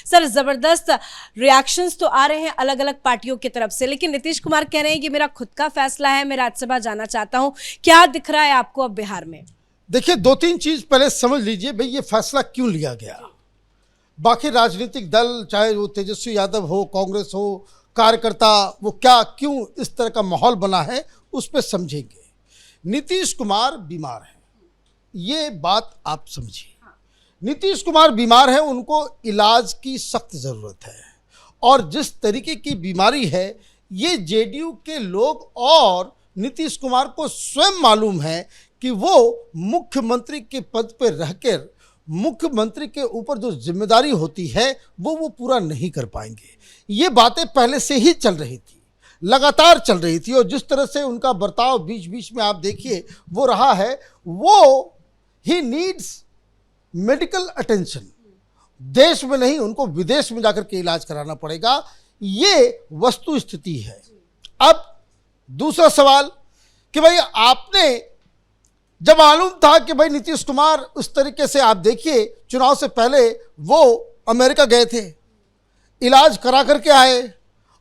Sir, जबरदस्त reactions तो आ रहे हैं अलग अलग पार्टियों की तरफ से, लेकिन नीतीश कुमार कह रहे हैं कि मेरा खुद का फैसला है, मैं राज्यसभा जाना चाहता हूं। क्या दिख रहा है आपको अब बिहार में? देखिए, दो तीन चीज पहले समझ लीजिए भाई, ये फैसला क्यों लिया गया। बाकी राजनीतिक दल, चाहे वो तेजस्वी यादव हो, कांग्रेस हो, कार्यकर्ता, वो क्या क्यों इस तरह का माहौल बना है उस पर समझेंगे। नीतीश कुमार बीमार है, ये बात आप समझिए। नीतीश कुमार बीमार है, उनको इलाज की सख्त ज़रूरत है, और जिस तरीके की बीमारी है ये जेडीयू के लोग और नीतीश कुमार को स्वयं मालूम है कि वो मुख्यमंत्री के पद पर रहकर मुख्यमंत्री के ऊपर जो जिम्मेदारी होती है वो पूरा नहीं कर पाएंगे। ये बातें पहले से ही चल रही थी, लगातार चल रही थी, और जिस तरह से उनका बर्ताव बीच बीच में आप देखिए वो रहा है, वो ही नीड्स मेडिकल अटेंशन। देश में नहीं, उनको विदेश में जाकर के इलाज कराना पड़ेगा, ये वस्तु स्थिति है। अब दूसरा सवाल कि भाई आपने जब मालूम था कि भाई नीतीश कुमार उस तरीके से, आप देखिए चुनाव से पहले वो अमेरिका गए थे, इलाज करा करके आए,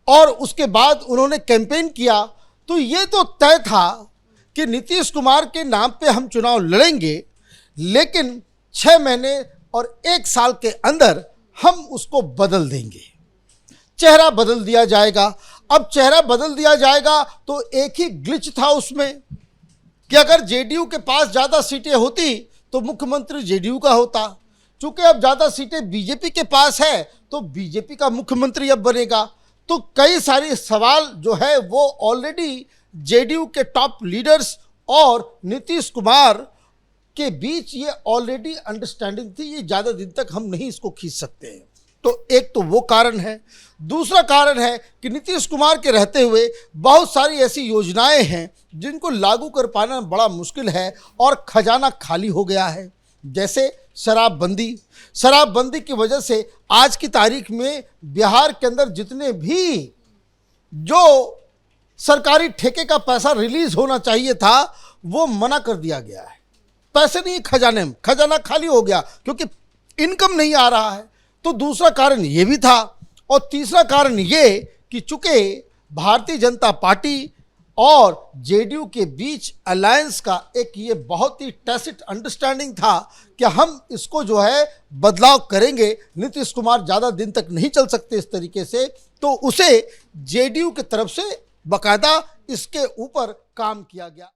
और उसके बाद उन्होंने कैंपेन किया, तो ये तो तय था कि नीतीश कुमार के नाम पे हम चुनाव लड़ेंगे, लेकिन 6 महीने और 1 साल के अंदर हम उसको बदल देंगे, चेहरा बदल दिया जाएगा। अब चेहरा बदल दिया जाएगा तो एक ही ग्लिच था उसमें कि अगर जेडीयू के पास ज़्यादा सीटें होती तो मुख्यमंत्री जेडीयू का होता। चूंकि अब ज़्यादा सीटें बीजेपी के पास है तो बीजेपी का मुख्यमंत्री अब बनेगा। तो कई सारे सवाल जो है वो ऑलरेडी जेडीयू के टॉप लीडर्स और नीतीश कुमार के बीच ये ऑलरेडी अंडरस्टैंडिंग थी, ये ज़्यादा दिन तक हम नहीं इसको खींच सकते हैं। तो एक तो वो कारण है। दूसरा कारण है कि नीतीश कुमार के रहते हुए बहुत सारी ऐसी योजनाएं हैं जिनको लागू कर पाना बड़ा मुश्किल है, और खजाना खाली हो गया है। जैसे शराबबंदी की वजह से आज की तारीख में बिहार के अंदर जितने भी जो सरकारी ठेके का पैसा रिलीज होना चाहिए था वो मना कर दिया गया है। पैसे नहीं खजाने में, खजाना खाली हो गया क्योंकि इनकम नहीं आ रहा है। तो दूसरा कारण ये भी था, और तीसरा कारण ये कि चूंकि भारतीय जनता पार्टी और जेडीयू के बीच अलायंस का एक ये बहुत ही टैसिट अंडरस्टैंडिंग था कि हम इसको जो है बदलाव करेंगे, नीतीश कुमार ज़्यादा दिन तक नहीं चल सकते इस तरीके से, तो उसे जेडीयू की तरफ से बाकायदा इसके ऊपर काम किया गया।